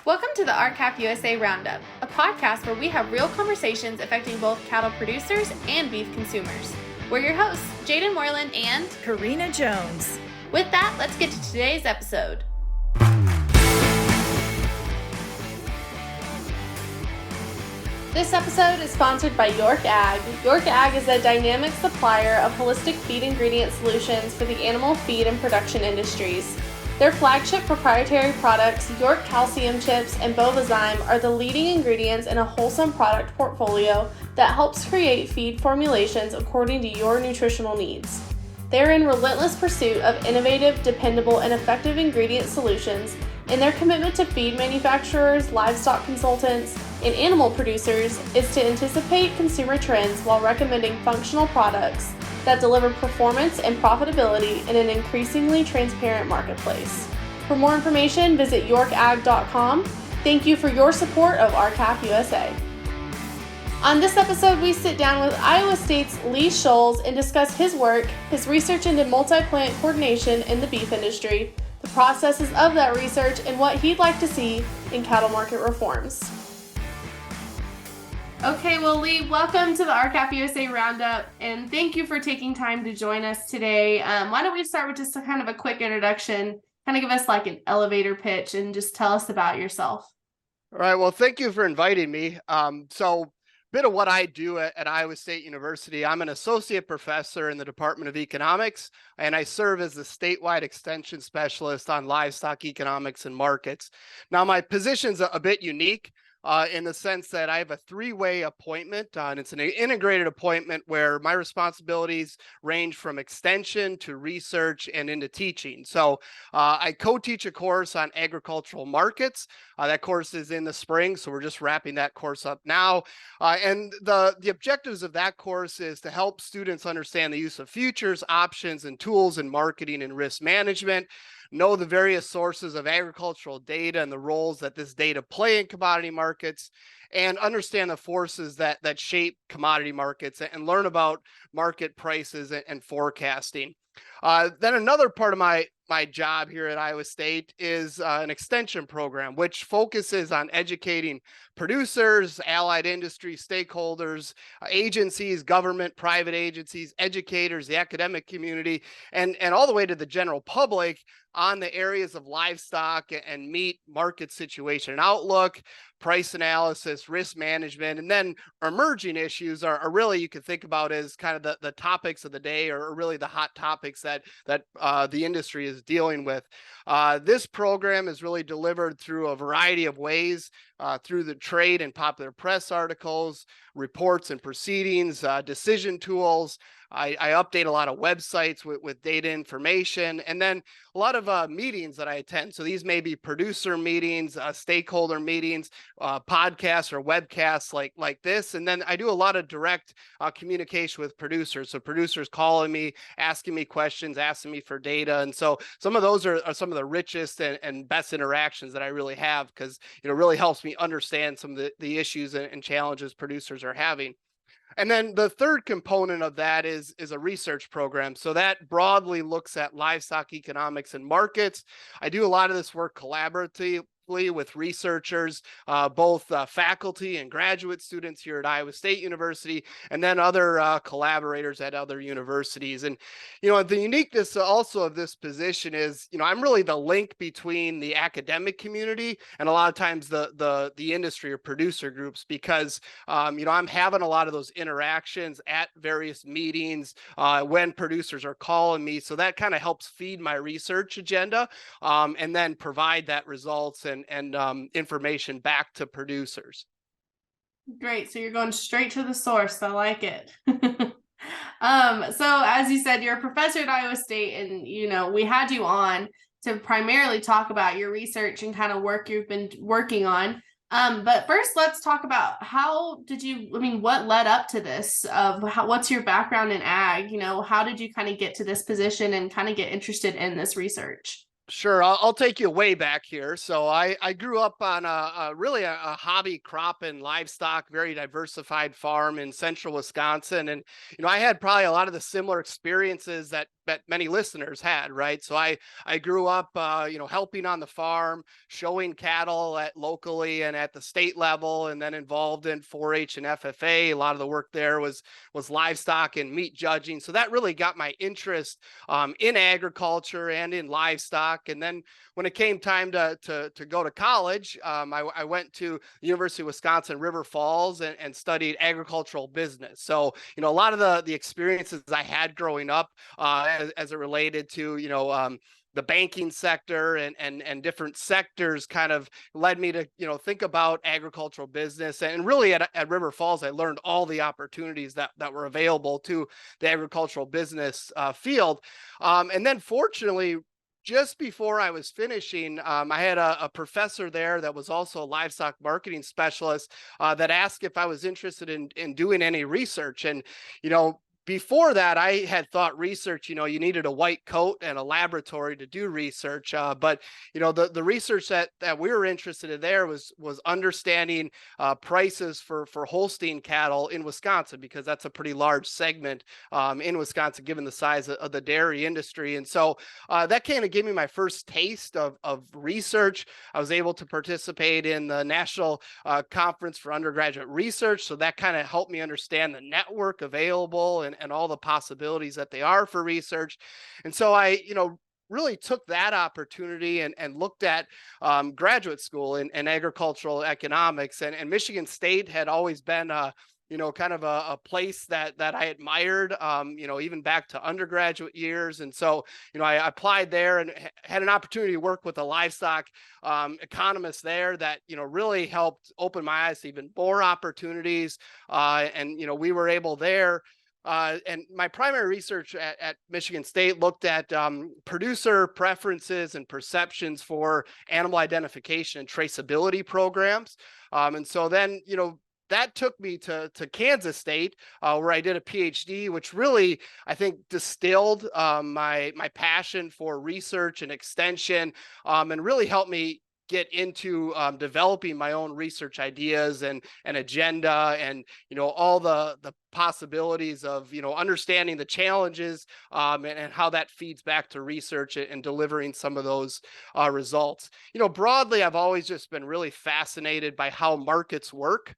Welcome to the RCAP USA Roundup, a podcast where we have real conversations affecting both cattle producers and beef consumers. We're your hosts, Jaden Moreland and Karina Jones. With that, let's get to today's episode. This episode is sponsored by York Ag. York Ag is a dynamic supplier of holistic feed ingredient solutions for the animal feed and production industries. Their flagship proprietary products, York Calcium Chips and Bovazyme, are the leading ingredients in a wholesome product portfolio that helps create feed formulations according to your nutritional needs. They're in relentless pursuit of innovative, dependable, and effective ingredient solutions, and their commitment to feed manufacturers, livestock consultants, and animal producers is to anticipate consumer trends while recommending functional products that deliver performance and profitability in an increasingly transparent marketplace. For more information, visit yorkag.com. Thank you for your support of RCAP USA. On this episode, we sit down with Iowa State's Lee Schulz and discuss his work, his research into multiplant coordination in the beef industry, the processes of that research, and what he'd like to see in cattle market reforms. Okay, well, Lee, welcome to the RCAP USA Roundup, and thank you for taking time to join us today. Why don't we start with just a kind of a quick introduction, kind of give us like an elevator pitch and just tell us about yourself. All right, well, thank you for inviting me. So bit of what I do at Iowa State University. I'm an associate professor in the Department of Economics, and I serve as the statewide extension specialist on livestock economics and markets. Now, my position's a bit unique in the sense that I have a three-way appointment, and it's an integrated appointment where my responsibilities range from extension to research and into teaching. So I co-teach a course on agricultural markets. That course is in the spring, so we're just wrapping that course up now. And the objectives of that course is to help students understand the use of futures, options, and tools in marketing and risk management, know the various sources of agricultural data and the roles that this data play in commodity markets, and understand the forces that shape commodity markets and learn about market prices and forecasting. Then another part of my job here at Iowa State is an extension program, which focuses on educating producers, allied industry stakeholders, agencies, government, private agencies, educators, the academic community, and all the way to the general public on the areas of livestock and meat market situation and outlook, price analysis, risk management, and then emerging issues are really, you can think about as kind of the topics of the day, or really the hot topics that the industry is dealing with. This program is really delivered through a variety of ways, through the trade and popular press articles, reports and proceedings, decision tools. I update a lot of websites with data information, and then a lot of meetings that I attend. So these may be producer meetings, stakeholder meetings, podcasts or webcasts like this. And then I do a lot of direct communication with producers. So producers calling me, asking me questions, asking me for data. And so some of those are some of the richest and best interactions that I really have, because it really helps me understand some of the issues and challenges producers are having. And then the third component of that is a research program. So that broadly looks at livestock economics and markets. I do a lot of this work collaboratively with researchers, both faculty and graduate students here at Iowa State University, and then other collaborators at other universities. And, the uniqueness also of this position is, I'm really the link between the academic community and a lot of times the industry or producer groups, because, I'm having a lot of those interactions at various meetings when producers are calling me. So that kind of helps feed my research agenda, and then provide that results and information back to producers. Great. So you're going straight to the source. I like it. So as you said, you're a professor at Iowa State, and, we had you on to primarily talk about your research and kind of work you've been working on. But first, let's talk about what led up to this, what's your background in ag? How did you kind of get to this position and kind of get interested in this research? Sure, I'll take you way back here. So I grew up on really a hobby crop and livestock, very diversified farm in central Wisconsin. And, I had probably a lot of the similar experiences that that many listeners had, right? So I grew up, helping on the farm, showing cattle at locally and at the state level, and then involved in 4-H and FFA. A lot of the work there was livestock and meat judging. So that really got my interest in agriculture and in livestock. And then when it came time to go to college, I went to the University of Wisconsin River Falls and studied agricultural business. So a lot of the experiences I had growing up as it related to the banking sector and different sectors kind of led me to think about agricultural business. And really at River Falls, I learned all the opportunities that were available to the agricultural business field. And then fortunately, just before I was finishing, I had a professor there that was also a livestock marketing specialist that asked if I was interested in doing any research. And before that, I had thought research, you needed a white coat and a laboratory to do research. But the research that we were interested in there was understanding prices for Holstein cattle in Wisconsin, because that's a pretty large segment in Wisconsin, given the size of the dairy industry. And so that kind of gave me my first taste of research. I was able to participate in the National Conference for Undergraduate Research. So that kind of helped me understand the network available and all the possibilities that they are for research. And so I, really took that opportunity and looked at graduate school in agricultural economics. And Michigan State had always been kind of a place that I admired, even back to undergraduate years. And so, I applied there and had an opportunity to work with a livestock economist there that, really helped open my eyes to even more opportunities. And we were able there. And my primary research at Michigan State looked at producer preferences and perceptions for animal identification and traceability programs. And so then, that took me to Kansas State, where I did a PhD, which really, I think, distilled my passion for research and extension, and really helped me get into developing my own research ideas and agenda, and all the possibilities of understanding the challenges and how that feeds back to research and delivering some of those results. Broadly, I've always just been really fascinated by how markets work.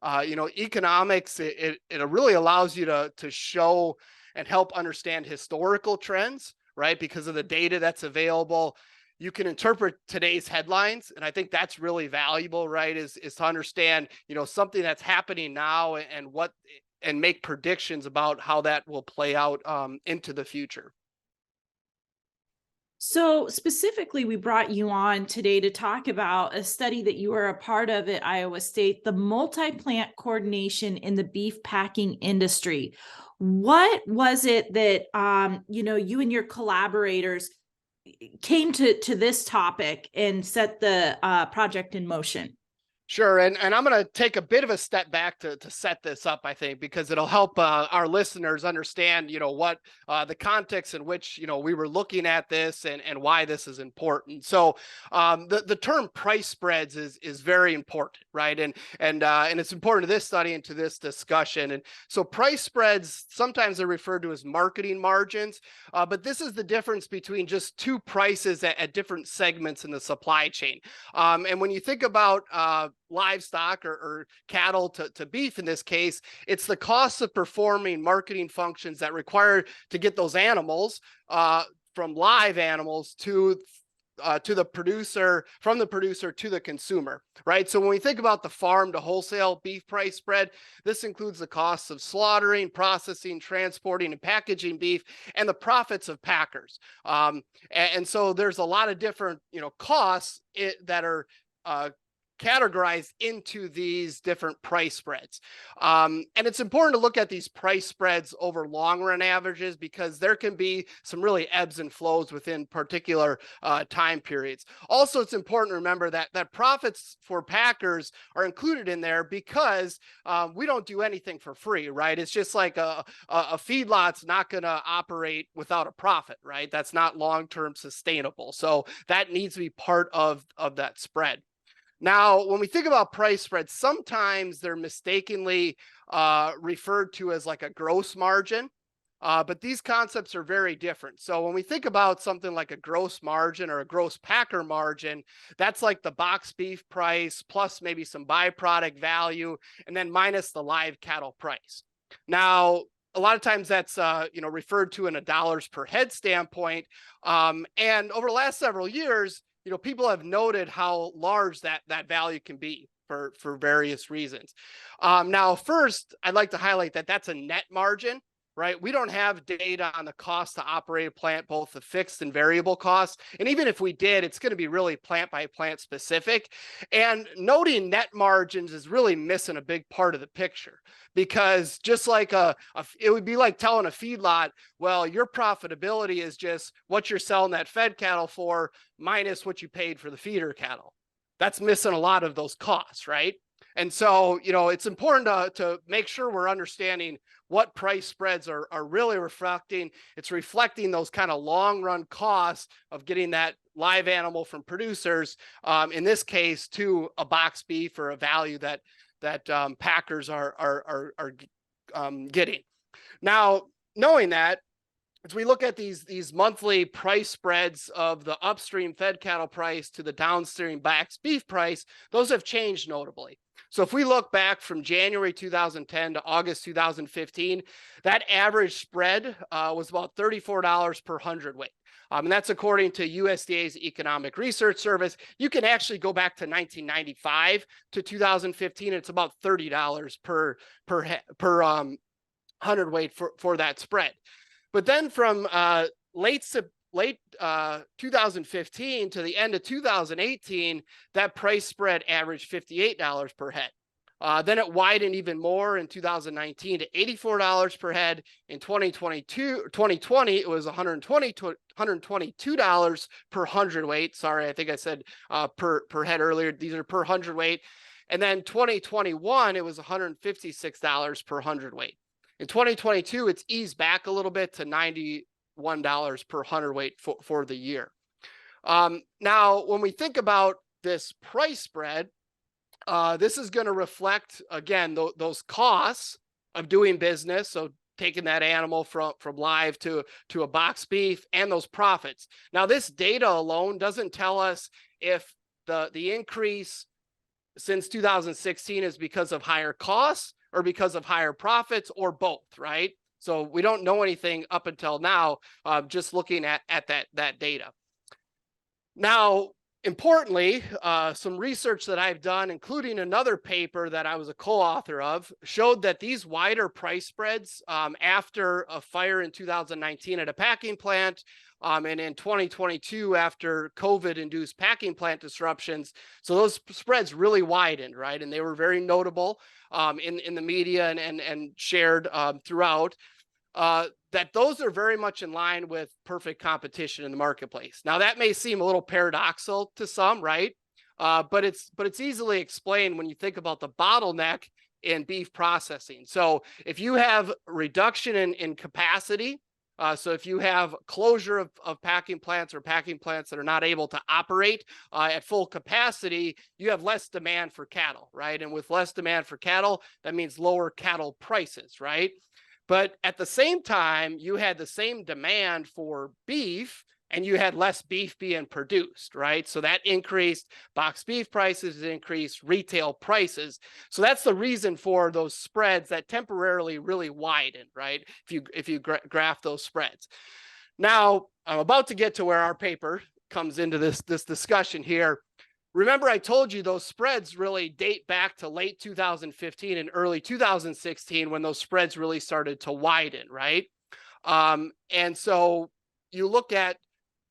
Economics, it really allows you to show and help understand historical trends, right? Because of the data that's available. You can interpret today's headlines, and I think that's really valuable, right? Is to understand, something that's happening now and make predictions about how that will play out into the future. So specifically, we brought you on today to talk about a study that you were a part of at Iowa State, the Multiplant Coordination in the beef packing industry. What was it that you and your collaborators came to this topic and set the project in motion? Sure. And I'm going to take a bit of a step back to set this up, I think, because it'll help our listeners understand, what the context in which, we were looking at this and why this is important. So the term price spreads is very important, right? And it's important to this study and to this discussion. And so price spreads, sometimes they're referred to as marketing margins, but this is the difference between just two prices at different segments in the supply chain. And when you think about livestock or cattle to beef in this case, it's the cost of performing marketing functions that require to get those animals from live animals to the producer, from the producer to the consumer, right? So when we think about the farm to wholesale beef price spread, this includes the costs of slaughtering, processing, transporting, and packaging beef, and the profits of packers. And so there's a lot of different, costs that are categorized into these different price spreads. And it's important to look at these price spreads over long run averages, because there can be some really ebbs and flows within particular time periods. Also, it's important to remember that profits for packers are included in there because we don't do anything for free, right? It's just like a feedlot's not going to operate without a profit, right? That's not long-term sustainable. So that needs to be part of that spread. Now, when we think about price spreads, sometimes they're mistakenly referred to as like a gross margin. But these concepts are very different. So when we think about something like a gross margin or a gross packer margin, that's like the box beef price plus maybe some byproduct value, and then minus the live cattle price. Now, a lot of times that's referred to in a dollars per head standpoint. And over the last several years, people have noted how large that value can be for various reasons. Now, first, I'd like to highlight that that's a net margin, right? We don't have data on the cost to operate a plant, both the fixed and variable costs. And even if we did, it's going to be really plant by plant specific. And noting net margins is really missing a big part of the picture, because just like it would be like telling a feedlot, well, your profitability is just what you're selling that fed cattle for minus what you paid for the feeder cattle. That's missing a lot of those costs, right? And so, it's important to make sure we're understanding what price spreads are really reflecting. It's reflecting those kind of long run costs of getting that live animal from producers, in this case, to a box beef or a value that packers are getting. Now, knowing that, as we look at these monthly price spreads of the upstream fed cattle price to the downstream box beef price, those have changed notably. So if we look back from January 2010 to August 2015, that average spread was about $34 per hundredweight. And that's according to USDA's Economic Research Service. You can actually go back to 1995 to 2015. It's about $30 per hundredweight for that spread. But then from late 2015 to the end of 2018, that price spread averaged $58 per head. Then it widened even more in 2019 to $84 per head. In 2020, it was $122 per hundredweight. Sorry, I think I said per head earlier. These are per hundredweight. And then 2021, it was $156 per hundredweight. In 2022, it's eased back a little bit to $91 per hundredweight for the year. Now, when we think about this price spread, this is going to reflect, again, those costs of doing business. So taking that animal from live to a box beef and those profits. Now, this data alone doesn't tell us if the increase since 2016 is because of higher costs or because of higher profits or both, right? So we don't know anything up until now, just looking at that data. Now, importantly, some research that I've done, including another paper that I was a co-author of, showed that these wider price spreads after a fire in 2019 at a packing plant, and in 2022 after COVID-induced packing plant disruptions. So those spreads really widened, right? And they were very notable in the media and shared throughout. That those are very much in line with perfect competition in the marketplace. Now, that may seem a little paradoxical to some, right? But it's easily explained when you think about the bottleneck in beef processing. So if you have reduction in capacity, so if you have closure of packing plants or packing plants that are not able to operate at full capacity, you have less demand for cattle, right? And with less demand for cattle, that means lower cattle prices, right? But at the same time, you had the same demand for beef and you had less beef being produced, right? So that increased box beef prices, increased retail prices. So that's the reason for those spreads that temporarily really widened, right? If you graph those spreads. Now, I'm about to get to where our paper comes into this discussion here. Remember, I told you those spreads really date back to late 2015 and early 2016 when those spreads really started to widen, right? And so you look at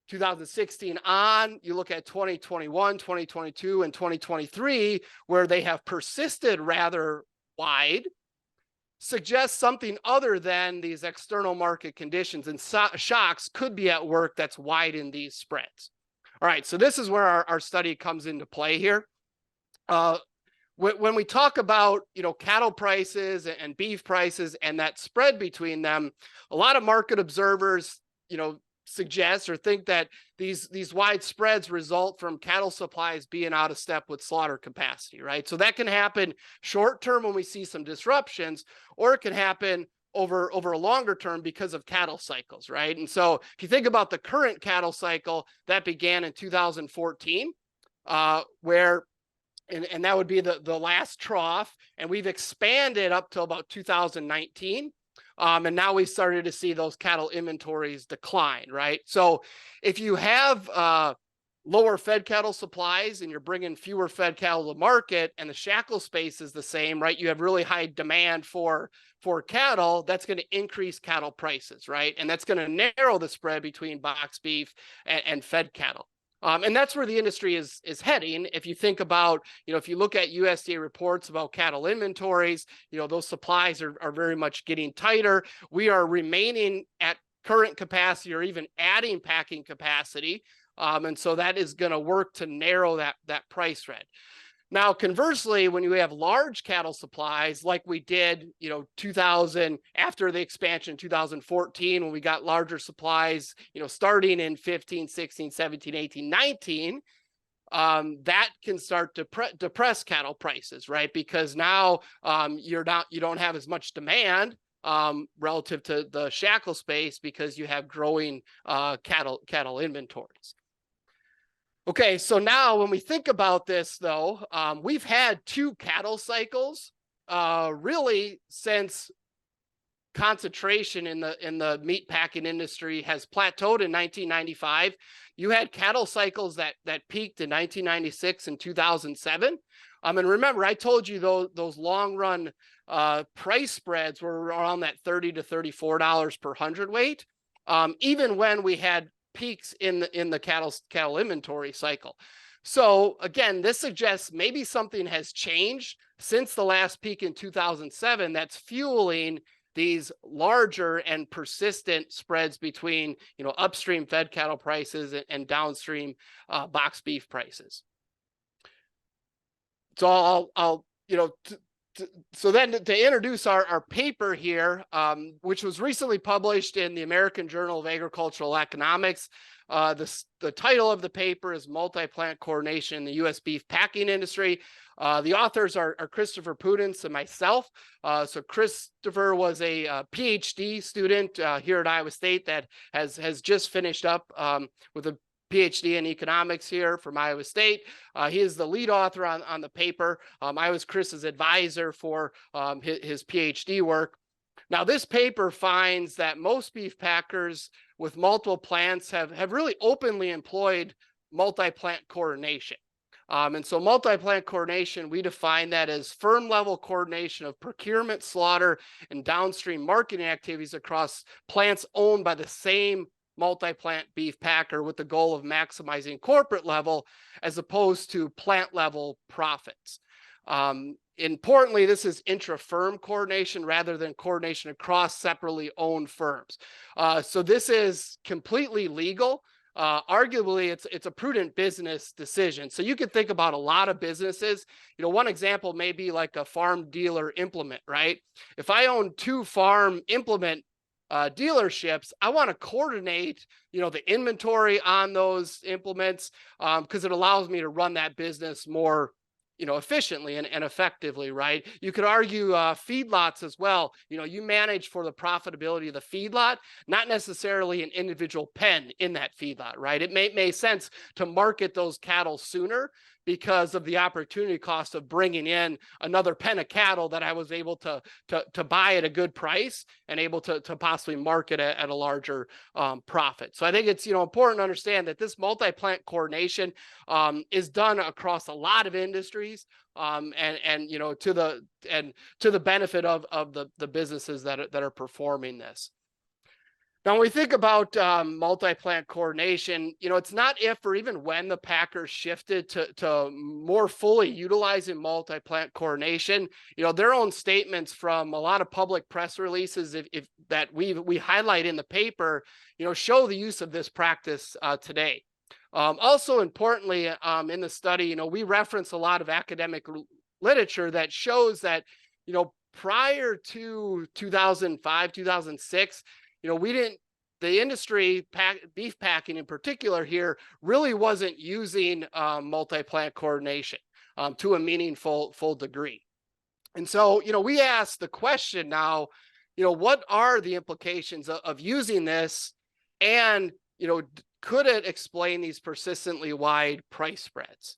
2016 on, you look at 2021, 2022, and 2023, where they have persisted rather wide, suggests something other than these external market conditions, and shocks could be at work that's widened these spreads. All right, so this is where our study comes into play here. When we talk about, cattle prices and beef prices and that spread between them, a lot of market observers, suggest or think that these wide spreads result from cattle supplies being out of step with slaughter capacity, right? So that can happen short term when we see some disruptions, or it can happen over a longer term because of cattle cycles, right? And so if you think about the current cattle cycle that began in 2014, where and that would be the last trough, and we've expanded up to about 2019. And now we started to see those cattle inventories decline, right? So if you have lower fed cattle supplies and you're bringing fewer fed cattle to market, and the shackle space is the same, right? You have really high demand for cattle. That's going to increase cattle prices, right? And that's going to narrow the spread between box beef and fed cattle. And that's where the industry is heading. If you think about, if you look at USDA reports about cattle inventories, those supplies are very much getting tighter. We are remaining at current capacity or even adding packing capacity. And so that is going to work to narrow that price spread. Now, conversely, when you have large cattle supplies like we did, 2000 after the expansion in 2014, when we got larger supplies, starting in 15, 16, 17, 18, 19, that can start to depress cattle prices, right? Because now you don't have as much demand relative to the shackle space because you have growing cattle inventories. Okay, so now when we think about this, though, we've had 2 cattle cycles really since concentration in the meat packing industry has plateaued in 1995. You had cattle cycles that peaked in 1996 and 2007. And remember, I told you those long run price spreads were around that $30 to $34 per hundredweight, even when we had peaks in the cattle inventory cycle. So again, this suggests maybe something has changed since the last peak in 2007 that's fueling these larger and persistent spreads between upstream fed cattle prices and downstream box beef prices. So I'll so then to introduce our paper here, which was recently published in the American Journal of Agricultural Economics. The title of the paper is Multiplant Coordination in the U.S. Beef Packing Industry. The authors are Christopher Pudens and myself. So Christopher was a PhD student here at Iowa State that has just finished up with a PhD in economics here from Iowa State. He is the lead author on the paper. I was Chris's advisor for his PhD work. Now, this paper finds that most beef packers with multiple plants have really openly employed multi-plant coordination. And so multi-plant coordination, we define that as firm level coordination of procurement, slaughter, and downstream marketing activities across plants owned by the same multi-plant beef packer with the goal of maximizing corporate level as opposed to plant level profits. Importantly, this is intra-firm coordination rather than coordination across separately owned firms. So this is completely legal. Arguably, it's a prudent business decision. So you could think about a lot of businesses. One example may be like a farm dealer implement, right? If I own 2 farm implement dealerships, I want to coordinate, the inventory on those implements because it allows me to run that business more, efficiently and effectively, right? You could argue feedlots as well. You manage for the profitability of the feedlot, not necessarily an individual pen in that feedlot, right? It may make sense to market those cattle sooner because of the opportunity cost of bringing in another pen of cattle that I was able to buy at a good price and able to possibly market at a larger profit. So I think it's important to understand that this multi-plant coordination is done across a lot of industries and to the benefit of the businesses that are performing this. Now, when we think about multi-plant coordination, it's not if or even when the packers shifted to more fully utilizing multi-plant coordination. Their own statements from a lot of public press releases if that we highlight in the paper, show the use of this practice today. Also importantly, in the study, we reference a lot of academic literature that shows that, prior to 2005, 2006, the industry, beef packing in particular here, really wasn't using multi-plant coordination to a meaningful degree. And so, we ask the question now, what are the implications of using this? And, could it explain these persistently wide price spreads?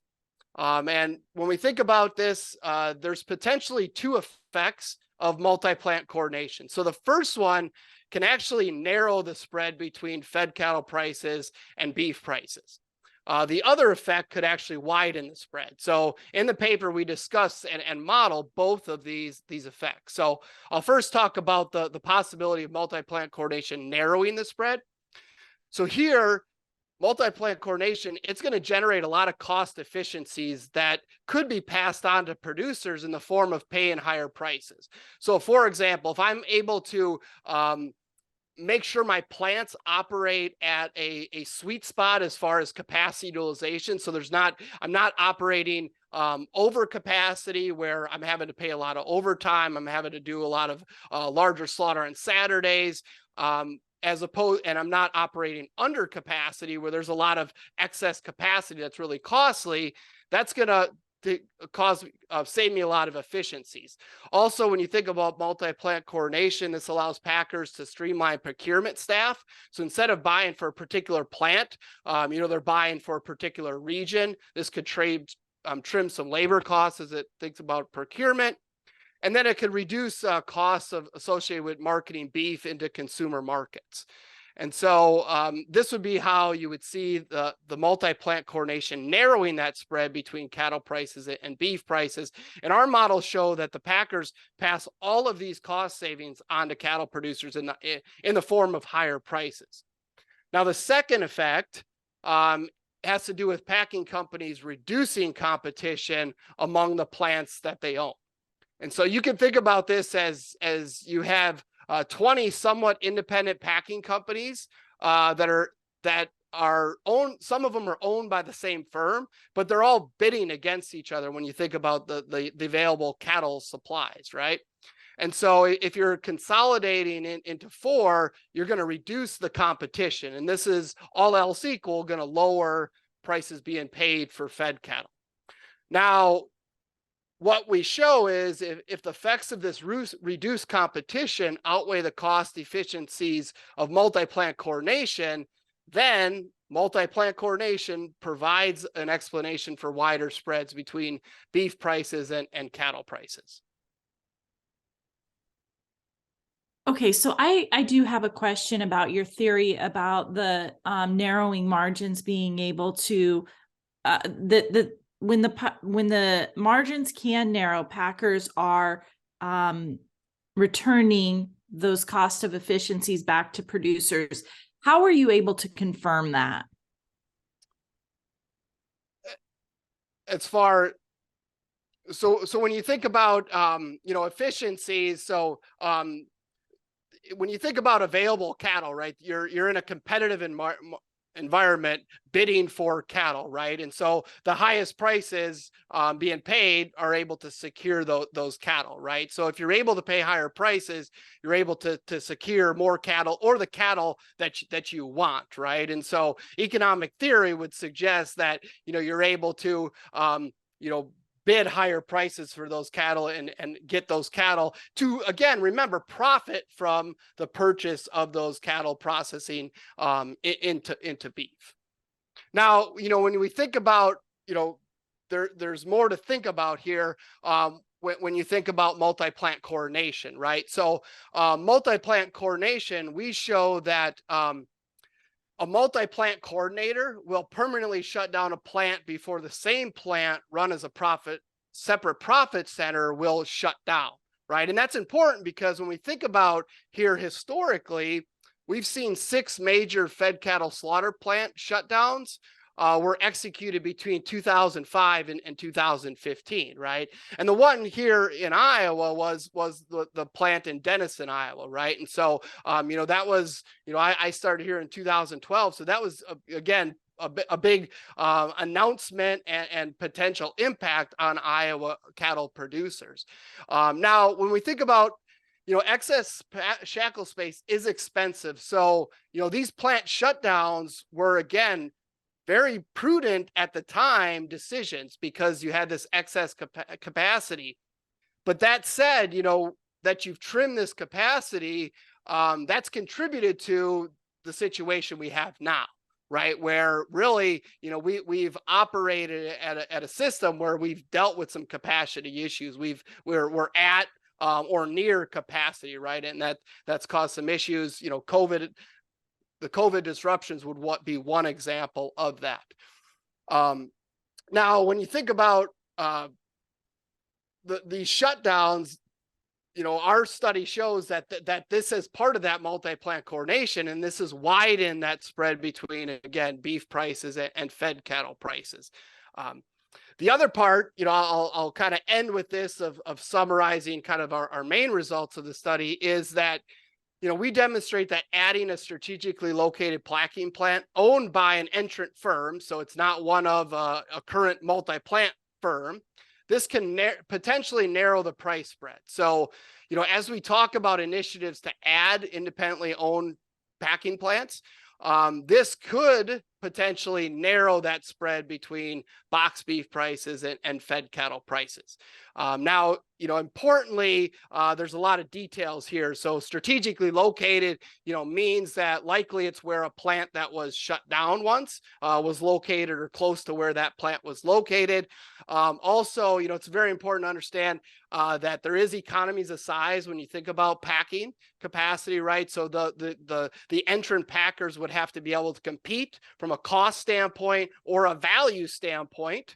And when we think about this, there's potentially two effects of multi-plant coordination. So the first one can actually narrow the spread between fed cattle prices and beef prices. The other effect could actually widen the spread. So in the paper, we discuss and model both of these effects. So I'll first talk about the possibility of multi-plant coordination narrowing the spread. So here, multi-plant coordination, it's going to generate a lot of cost efficiencies that could be passed on to producers in the form of paying higher prices. So for example, if I'm able to make sure my plants operate at a sweet spot as far as capacity utilization, so I'm not operating over capacity where I'm having to pay a lot of overtime, I'm having to do a lot of larger slaughter on Saturdays, and I'm not operating under capacity where there's a lot of excess capacity that's really costly. That's going to save me a lot of efficiencies. Also, when you think about multi-plant coordination, this allows packers to streamline procurement staff. So instead of buying for a particular plant, they're buying for a particular region. This could trim some labor costs as it thinks about procurement. And then it could reduce costs associated with marketing beef into consumer markets. And so this would be how you would see the multi-plant coordination narrowing that spread between cattle prices and beef prices. And our models show that the packers pass all of these cost savings on to cattle producers in the form of higher prices. Now, the second effect has to do with packing companies reducing competition among the plants that they own. And so you can think about this as you have 20 somewhat independent packing companies that are owned. Some of them are owned by the same firm, but they're all bidding against each other when you think about the available cattle supplies, right? And so if you're consolidating into 4, you're going to reduce the competition. And this is all else equal going to lower prices being paid for fed cattle. Now, what we show is if the effects of this reduced competition outweigh the cost efficiencies of multi-plant coordination, then multi-plant coordination provides an explanation for wider spreads between beef prices and cattle prices. Okay, so I do have a question about your theory about the narrowing margins being able to when the margins can narrow, packers are returning those cost of efficiencies back to producers. How are you able to confirm that? So when you think about efficiencies, when you think about available cattle, right, you're in a competitive environment bidding for cattle, right? And so the highest prices being paid are able to secure those cattle, right? So if you're able to pay higher prices, you're able to secure more cattle or the cattle that you want, right? And so economic theory would suggest that you're able to bid higher prices for those cattle and get those cattle to, again, remember, profit from the purchase of those cattle processing into beef. Now, when we think about, there's more to think about here when you think about multi-plant coordination, right? So multi-plant coordination, we show that a multi-plant coordinator will permanently shut down a plant before the same plant run as a separate profit center will shut down, right? And that's important because when we think about here historically, we've seen 6 major fed cattle slaughter plant shutdowns were executed between 2005 and 2015, right? And the one here in Iowa was the plant in Denison, Iowa, right? And so, that was, I started here in 2012. So that was, again, a big announcement and potential impact on Iowa cattle producers. Now, when we think about excess shackle space is expensive. So, these plant shutdowns were, again, very prudent at the time decisions because you had this excess capacity. But that said, that you've trimmed this capacity, that's contributed to the situation we have now, right? Where really, we've operated at a system where we've dealt with some capacity issues. We're at or near capacity, right? And that's caused some issues. The COVID disruptions would be one example of that. Now, when you think about these shutdowns, our study shows that this is part of that multi-plant coordination, and this has widened that spread between, again, beef prices and fed cattle prices. The other part, I'll kind of end with this of summarizing kind of our main results of the study is that, we demonstrate that adding a strategically located packing plant owned by an entrant firm, so it's not one of a current multi-plant firm, this can potentially narrow the price spread. So, as we talk about initiatives to add independently owned packing plants, this could potentially narrow that spread between box beef prices and fed cattle prices. Now, importantly, there's a lot of details here. So strategically located, means that likely it's where a plant that was shut down once was located or close to where that plant was located. Also, it's very important to understand that there is economies of size when you think about packing capacity, right? So the entrant packers would have to be able to compete from a cost standpoint or a value standpoint,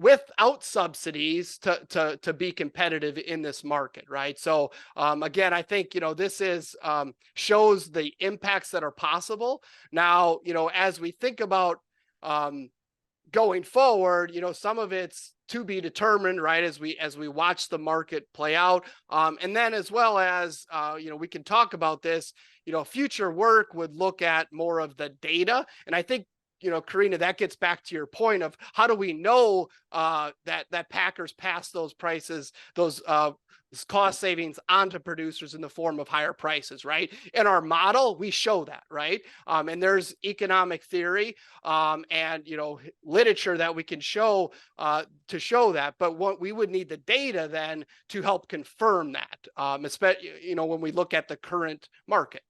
without subsidies to be competitive in this market, right? So again, I think this is shows the impacts that are possible. Now, as we think about going forward, some of it's to be determined, right, as we watch the market play out, and then as well as we can talk about this. Future work would look at more of the data, and I think, Karina, that gets back to your point of how do we know that packers pass those prices, those cost savings onto producers in the form of higher prices, right? In our model, we show that, right? And there's economic theory and literature that we can show to show that, but what we would need the data then to help confirm that, especially when we look at the current market.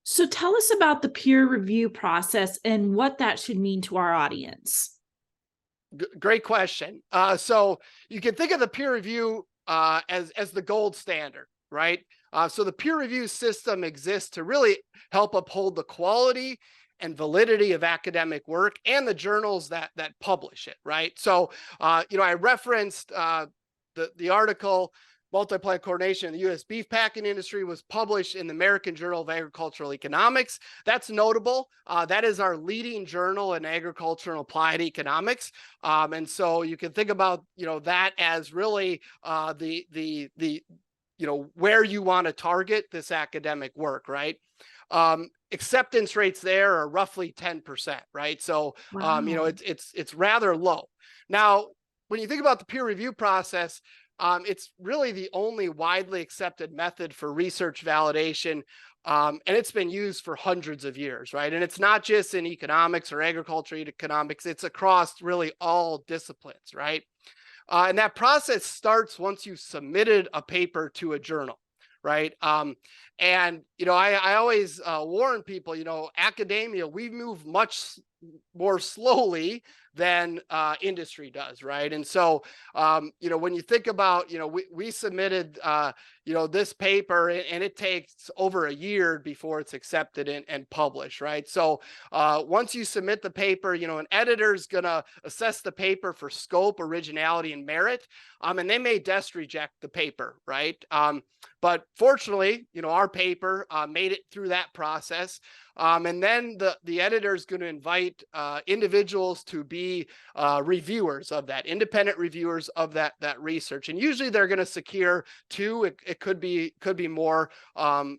So tell us about the peer review process and what that should mean to our audience. Great question. So you can think of the peer review as the gold standard, right? So the peer review system exists to really help uphold the quality and validity of academic work and the journals that publish it, right? So I referenced the article Multiplant Coordination in the U.S. beef packing industry was published in the American Journal of Agricultural Economics. That's notable. That is our leading journal in agriculture and applied economics. And so you can think about, that as really the where you want to target this academic work, right? Acceptance rates there are roughly 10%, right? So, Wow. It's rather low. Now, when you think about the peer review process, it's really the only widely accepted method for research validation, and it's been used for hundreds of years, right? And it's not just in economics or agriculture economics, it's across really all disciplines, right? And that process starts once you've submitted a paper to a journal, right? And, I always warn people, academia, we move much more slowly than industry does, right? And so, when you think about, we submitted, this paper and it takes over a year before it's accepted and published, right? So once you submit the paper, an editor is going to assess the paper for scope, originality, and merit, and they may desk reject the paper, right? But fortunately, our paper made it through that process. And then the editor is going to invite individuals to be reviewers of that, independent reviewers of that research. And usually they're going to secure 2. It could be more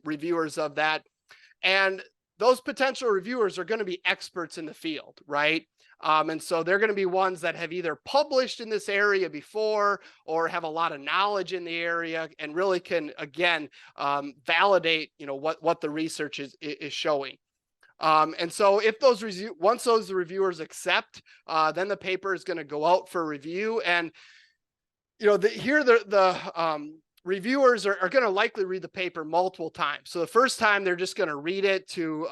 reviewers of that. And those potential reviewers are going to be experts in the field, right? And so they're going to be ones that have either published in this area before or have a lot of knowledge in the area and really can, again, validate, what the research is showing. And so if once those reviewers accept, then the paper is going to go out for review. And Here the reviewers are going to likely read the paper multiple times. So the first time they're just going to read it to,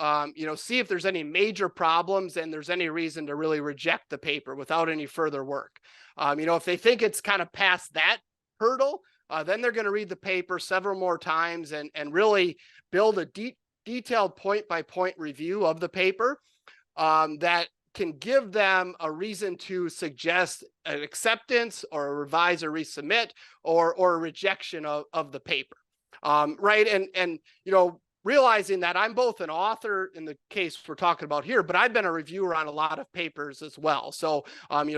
see if there's any major problems and there's any reason to really reject the paper without any further work. If they think it's kind of past that hurdle, then they're going to read the paper several more times and really build a detailed point-by-point review of the paper that can give them a reason to suggest an acceptance or a revise or resubmit or a rejection of the paper. Right. And realizing that I'm both an author in the case we're talking about here, but I've been a reviewer on a lot of papers as well. So,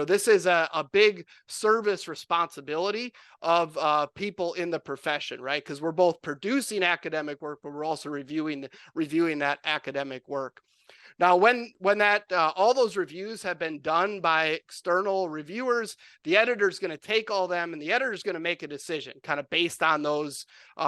this is a big service responsibility of people in the profession, right? Because we're both producing academic work, but we're also reviewing that academic work. Now, when that all those reviews have been done by external reviewers, the editor is going to take all them and the editor is going to make a decision kind of based on those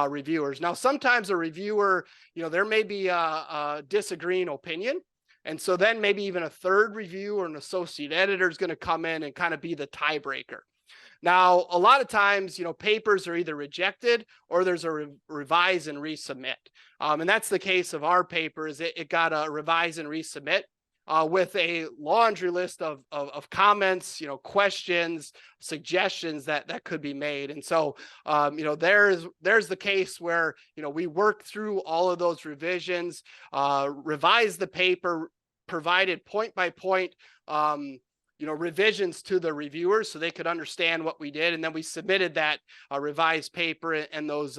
reviewers. Now, sometimes a reviewer, there may be a disagreeing opinion. And so then maybe even a third review or an associate editor is going to come in and kind of be the tiebreaker. Now, a lot of times, papers are either rejected or there's a revise and resubmit. And that's the case of our papers. It got a revise and resubmit with a laundry list of comments, questions, suggestions that could be made. And so, there's the case where, we work through all of those revisions, revised the paper, provided point by point, revisions to the reviewers so they could understand what we did. And then we submitted that revised paper and those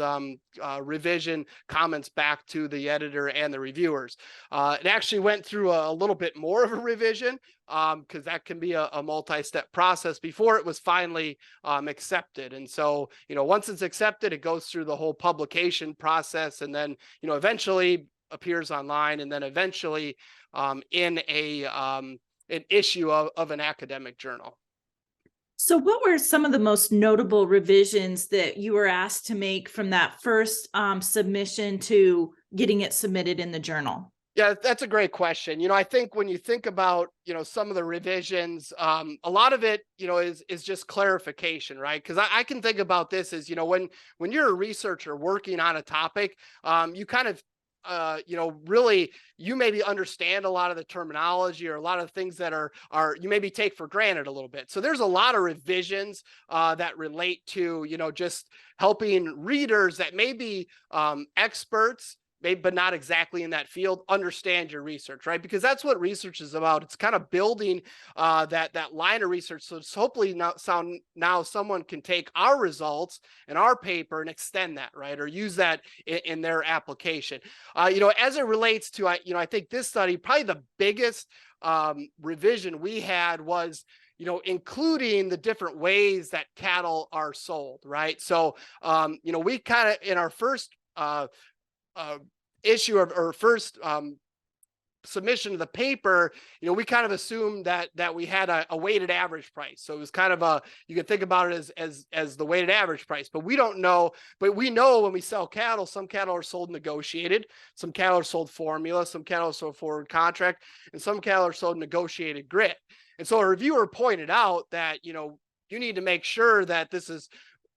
revision comments back to the editor and the reviewers. It actually went through a little bit more of a revision because that can be a multi-step process before it was finally accepted. And so, once it's accepted, it goes through the whole publication process and then, eventually appears online and then eventually in an issue of an academic journal. So what were some of the most notable revisions that you were asked to make from that first submission to getting it submitted in the journal? Yeah, that's a great question. I think when you think about, some of the revisions, a lot of it, is just clarification, right? Because I can think about this as, when you're a researcher working on a topic, you kind of really, you maybe understand a lot of the terminology or a lot of things that are you maybe take for granted a little bit. So there's a lot of revisions that relate to, just helping readers that may be experts, but not exactly in that field, understand your research, right? Because that's what research is about. It's kind of building that line of research. So it's hopefully now someone can take our results and our paper and extend that, right? Or use that in their application. As it relates to, I think this study, probably the biggest revision we had was, including the different ways that cattle are sold, right? So, we kind of, in our first issue or first submission of the paper, we kind of assumed that we had a weighted average price. So it was kind of you can think about it as the weighted average price, but we don't know. But we know when we sell cattle, some cattle are sold negotiated, some cattle are sold formula, some cattle are sold forward contract, and some cattle are sold negotiated grit. And so a reviewer pointed out that, you need to make sure that this is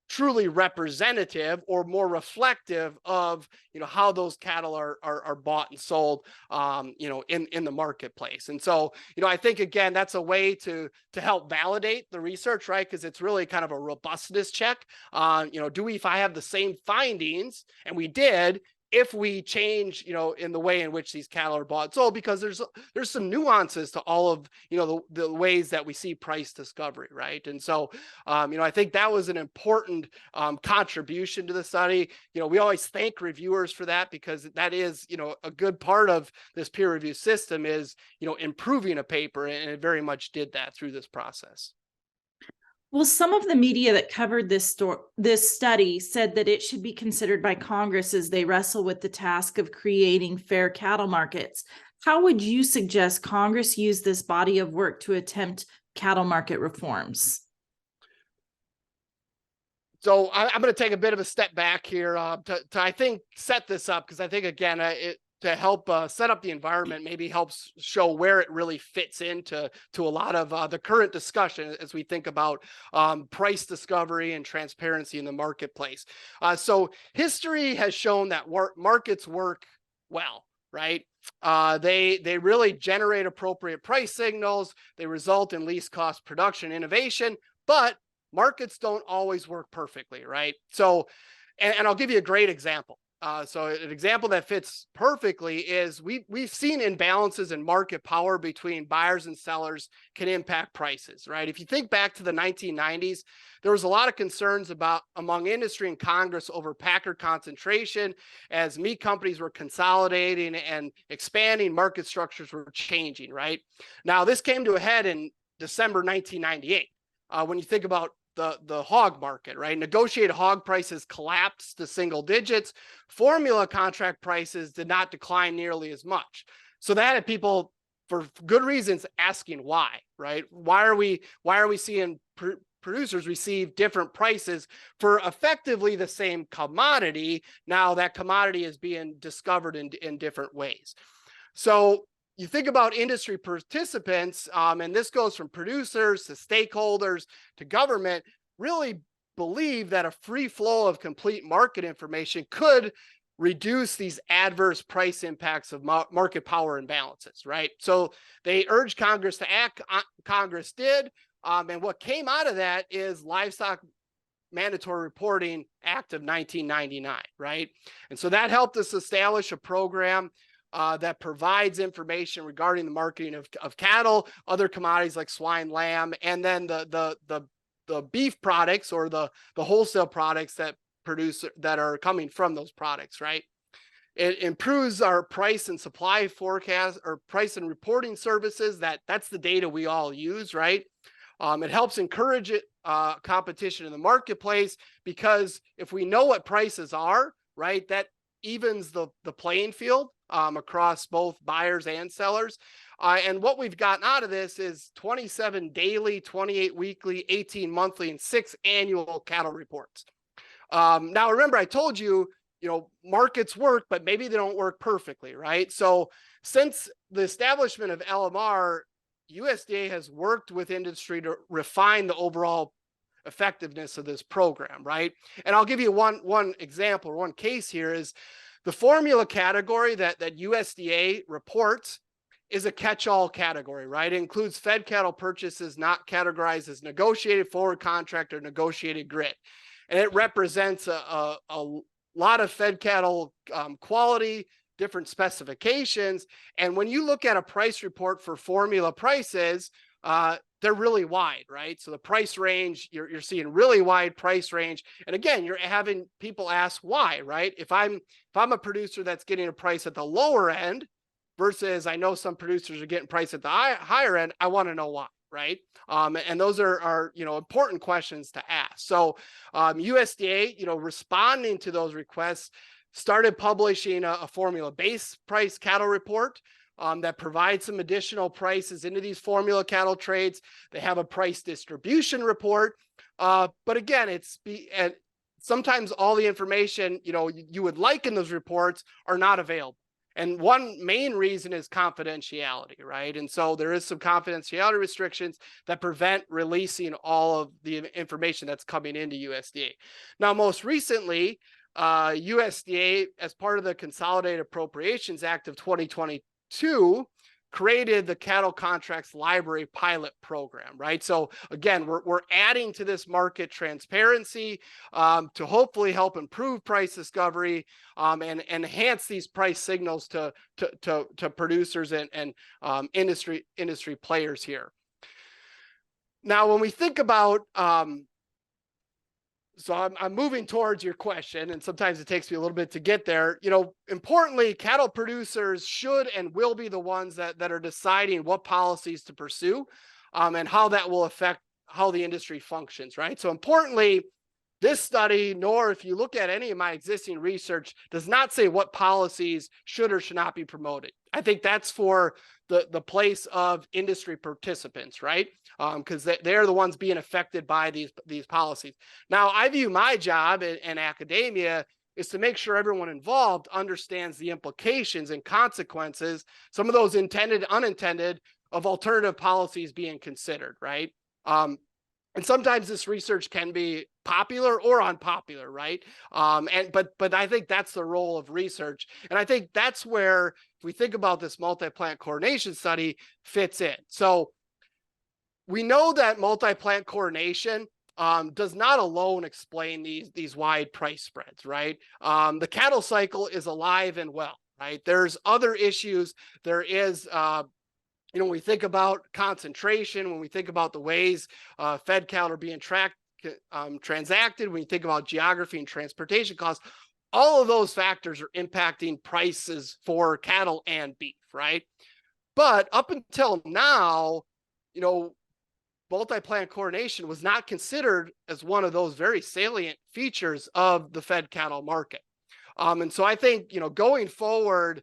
truly representative or more reflective of, how those cattle are bought and sold, in the marketplace. And so, I think, again, that's a way to help validate the research, right? Because it's really kind of a robustness check. If I have the same findings, and we did, if we change, in the way in which these cattle are bought and sold, because there's some nuances to all of, the ways that we see price discovery, right? And so, I think that was an important contribution to the study. We always thank reviewers for that, because that is, a good part of this peer review system is, improving a paper, and it very much did that through this process. Well, some of the media that covered this study said that it should be considered by Congress as they wrestle with the task of creating fair cattle markets. How would you suggest Congress use this body of work to attempt cattle market reforms? So I'm going to take a bit of a step back here to I think, set this up, because I think, again, help set up the environment, maybe helps show where it really fits into a lot of the current discussion as we think about price discovery and transparency in the marketplace. So history has shown that markets work well, right? They really generate appropriate price signals. They result in least cost production innovation, but markets don't always work perfectly, right? So, and I'll give you a great example. So an example that fits perfectly is we've seen imbalances in market power between buyers and sellers can impact prices, right? If you think back to the 1990s, there was a lot of concerns among industry and Congress over packer concentration as meat companies were consolidating and expanding, market structures were changing, right? Now, this came to a head in December 1998. When you think about the hog market, right? Negotiated hog prices collapsed to single digits. Formula contract prices did not decline nearly as much. So that had people, for good reasons, asking why, right? Why are we seeing producers receive different prices for effectively the same commodity? Now that commodity is being discovered in different ways. So you think about industry participants, and this goes from producers to stakeholders to government, really believe that a free flow of complete market information could reduce these adverse price impacts of market power imbalances, right? So they urged Congress to act. Congress did. And what came out of that is Livestock Mandatory Reporting Act of 1999, right? And so that helped us establish a program that provides information regarding the marketing of cattle, other commodities like swine, lamb, and then the beef products or the wholesale products that are coming from those products, right? It improves our price and supply forecast or price and reporting services. That's the data we all use, right? It helps encourage competition in the marketplace, because if we know what prices are, right, that evens the playing field across both buyers and sellers. And what we've gotten out of this is 27 daily, 28 weekly, 18 monthly, and 6 annual cattle reports. Now, remember, I told you, markets work, but maybe they don't work perfectly, right? So since the establishment of LMR, USDA has worked with industry to refine the overall effectiveness of this program, right? And I'll give you one example, or one case here is the formula category that USDA reports is a catch-all category, right? It includes fed cattle purchases not categorized as negotiated forward contract or negotiated grid. And it represents a lot of fed cattle quality, different specifications. And when you look at a price report for formula prices, they're really wide, right? So the price range, you're seeing really wide price range. And again, you're having people ask why, right? If I'm a producer that's getting a price at the lower end versus I know some producers are getting price at the higher end, I want to know why, right? And those are important questions to ask. So USDA, responding to those requests, started publishing a formula-based price cattle report that provides some additional prices into these formula cattle trades. They have a price distribution report, but again, and sometimes all the information you would like in those reports are not available. And one main reason is confidentiality, right? And so there is some confidentiality restrictions that prevent releasing all of the information that's coming into USDA. Now, most recently, USDA, as part of the Consolidated Appropriations Act of 2022, created the Cattle Contracts Library pilot program, right? So again, we're adding to this market transparency to hopefully help improve price discovery and enhance these price signals to producers and industry players here. Now, when we think about so I'm moving towards your question, and sometimes it takes me a little bit to get there. Importantly, cattle producers should and will be the ones that are deciding what policies to pursue and how that will affect how the industry functions, right? So importantly, this study, nor if you look at any of my existing research, does not say what policies should or should not be promoted. I think that's for the place of industry participants, right? Because they're the ones being affected by these policies. Now, I view my job in academia is to make sure everyone involved understands the implications and consequences, some of those intended, unintended, of alternative policies being considered, right? And sometimes this research can be popular or unpopular, right? But I think that's the role of research, and I think that's where, if we think about this multi-plant coordination study, fits in. So we know that multi-plant coordination does not alone explain these wide price spreads, right? The cattle cycle is alive and well, right? There's other issues. There is when we think about concentration, when we think about the ways fed cattle are being transacted, when you think about geography and transportation costs, all of those factors are impacting prices for cattle and beef, right? But up until now, multi-plant coordination was not considered as one of those very salient features of the fed cattle market. And so I think, going forward,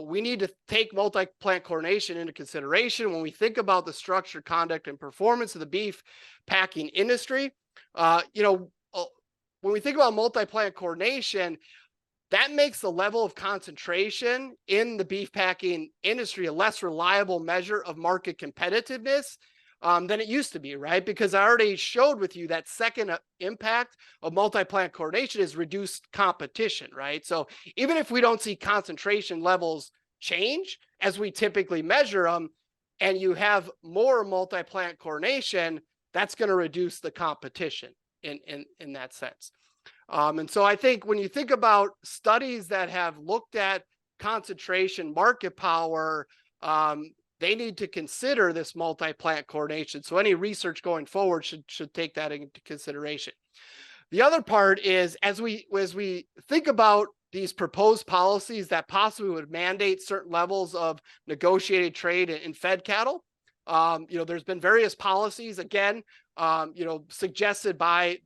we need to take multi-plant coordination into consideration when we think about the structure, conduct, and performance of the beef packing industry. When we think about multi-plant coordination, that makes the level of concentration in the beef packing industry a less reliable measure of market competitiveness than it used to be, right? Because I already showed with you that second impact of multi-plant coordination is reduced competition, right? So even if we don't see concentration levels change as we typically measure them, and you have more multi-plant coordination, that's going to reduce the competition in that sense. And so I think when you think about studies that have looked at concentration market power, they need to consider this multi-plant coordination. So any research going forward should take that into consideration. The other part is, as we think about these proposed policies that possibly would mandate certain levels of negotiated trade in fed cattle, there's been various policies, again, suggested by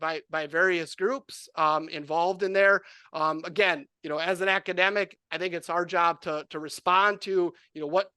various groups involved in there. Again, as an academic, I think it's our job to respond to, what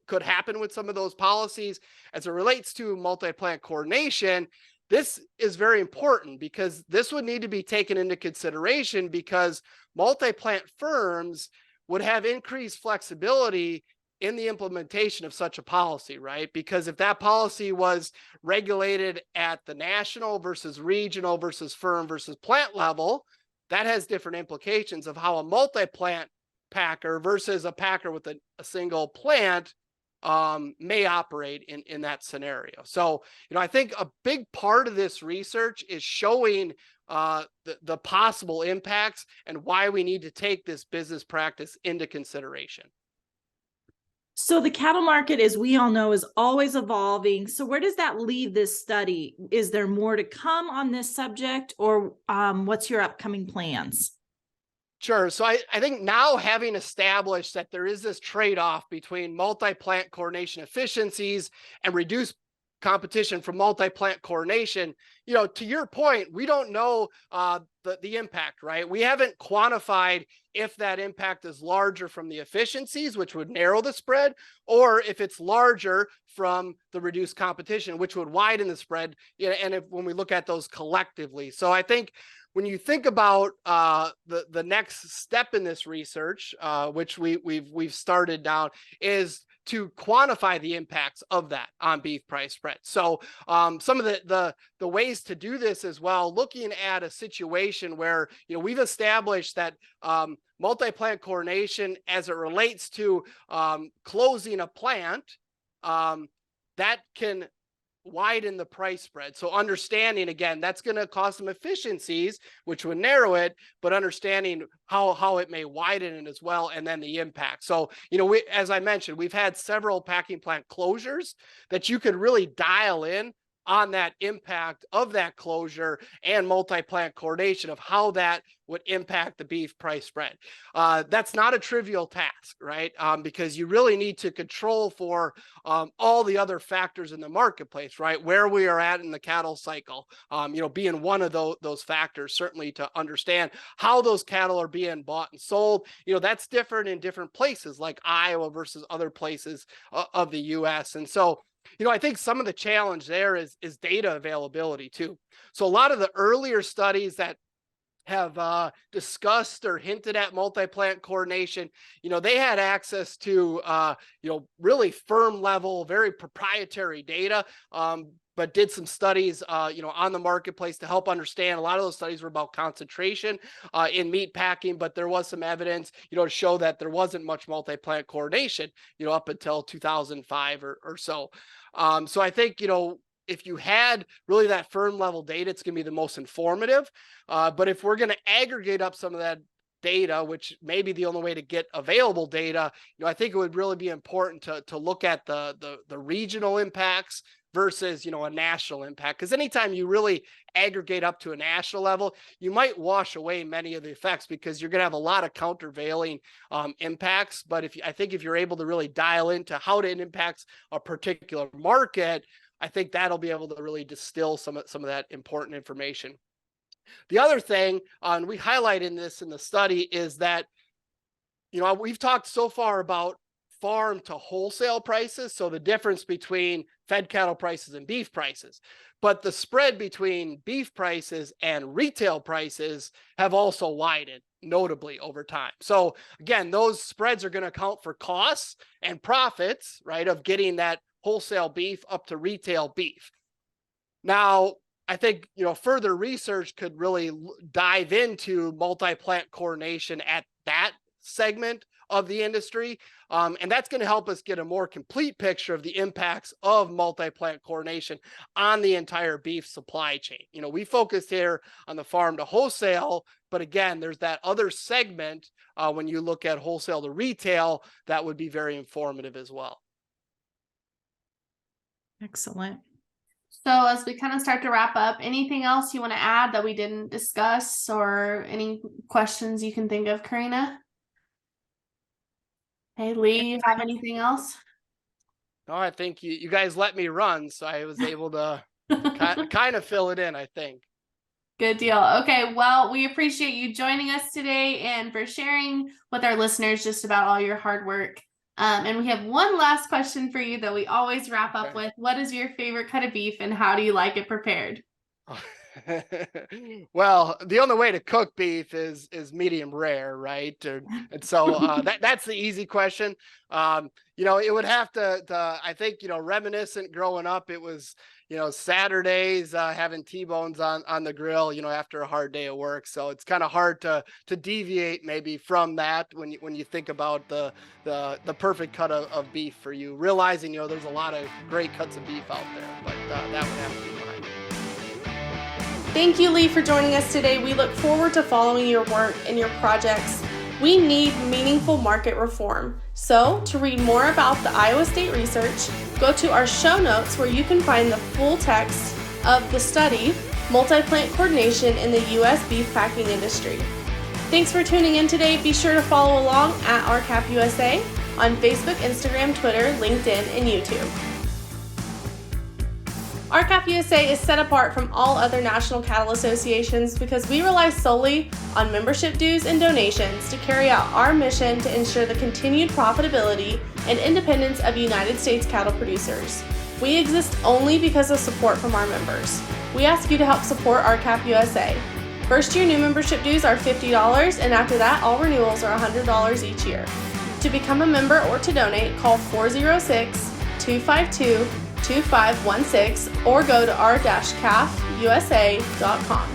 could happen with some of those policies. As it relates to multi-plant coordination, this is very important because this would need to be taken into consideration, because multi-plant firms would have increased flexibility in the implementation of such a policy, right? Because if that policy was regulated at the national versus regional versus firm versus plant level, that has different implications of how a multi-plant packer versus a packer with a single plant may operate in that scenario. So, I think a big part of this research is showing the possible impacts and why we need to take this business practice into consideration. So the cattle market, as we all know, is always evolving. So where does that leave this study? Is there more to come on this subject, or what's your upcoming plans? Sure. So I think now, having established that there is this trade-off between multi-plant coordination efficiencies and reduced competition from multi-plant coordination, to your point, we don't know the impact, right? We haven't quantified if that impact is larger from the efficiencies, which would narrow the spread, or if it's larger from the reduced competition, which would widen the spread. And when we look at those collectively. So I think when you think about the next step in this research, which we've started down, is to quantify the impacts of that on beef price spread. So some of the ways to do this as well, looking at a situation where we've established that multi-plant coordination, as it relates to closing a plant, that can widen the price spread. So understanding, again, that's going to cause some efficiencies, which would narrow it, but understanding how it may widen it as well, and then the impact. So, as I mentioned, we've had several packing plant closures that you could really dial in on that impact of that closure and multi-plant coordination of how that would impact the beef price spread. That's not a trivial task, right? Because you really need to control for all the other factors in the marketplace, right? Where we are at in the cattle cycle, being one of those factors, certainly, to understand how those cattle are being bought and sold. That's different in different places, like Iowa versus other places of the U.S. And so, I think some of the challenge there is data availability too. So a lot of the earlier studies that have discussed or hinted at multi-plant coordination, they had access to, really firm level, very proprietary data, but did some studies, on the marketplace to help understand. A lot of those studies were about concentration in meat packing, but there was some evidence, to show that there wasn't much multi-plant coordination, up until 2005 or so. So I think, if you had really that firm level data, it's going to be the most informative. But if we're going to aggregate up some of that data, which may be the only way to get available data, I think it would really be important to look at the regional impacts versus, a national impact. Because anytime you really aggregate up to a national level, you might wash away many of the effects because you're going to have a lot of countervailing impacts. But I think if you're able to really dial into how it impacts a particular market, I think that'll be able to really distill some of that important information. The other thing, and we highlight in this in the study, is that, we've talked so far about farm to wholesale prices, so the difference between fed cattle prices and beef prices. But the spread between beef prices and retail prices have also widened notably over time. So again, those spreads are going to account for costs and profits, right, of getting that wholesale beef up to retail beef. Now, I think, further research could really dive into multi-plant coordination at that segment of the industry. And that's going to help us get a more complete picture of the impacts of multi-plant coordination on the entire beef supply chain. We focused here on the farm to wholesale, but again, there's that other segment when you look at wholesale to retail that would be very informative as well. Excellent. So as we kind of start to wrap up, anything else you want to add that we didn't discuss, or any questions you can think of, Karina? Hey, Lee, you have anything else? No, I think you guys let me run, so I was able to kind of fill it in, I think. Good deal. Okay, well, we appreciate you joining us today and for sharing with our listeners just about all your hard work. And we have one last question for you that we always wrap up with. What is your favorite cut of beef and how do you like it prepared? Well, the only way to cook beef is medium rare, right? And so that's the easy question. It would have to I think, reminiscent growing up, it was, Saturdays having T-bones on the grill, after a hard day of work. So it's kind of hard to deviate maybe from that when you think about the perfect cut of beef for you, realizing, there's a lot of great cuts of beef out there, but that would have to be mine. Thank you, Lee, for joining us today. We look forward to following your work and your projects. We need meaningful market reform. So, to read more about the Iowa State research, go to our show notes where you can find the full text of the study, Multiplant Coordination in the U.S. Beef Packing Industry. Thanks for tuning in today. Be sure to follow along at RCAP USA on Facebook, Instagram, Twitter, LinkedIn, and YouTube. RCAP USA is set apart from all other national cattle associations because we rely solely on membership dues and donations to carry out our mission to ensure the continued profitability and independence of United States cattle producers. We exist only because of support from our members. We ask you to help support RCAP USA. First year new membership dues are $50, and after that, all renewals are $100 each year. To become a member or to donate, call 406-252-2516 or go to r-cafusa.com.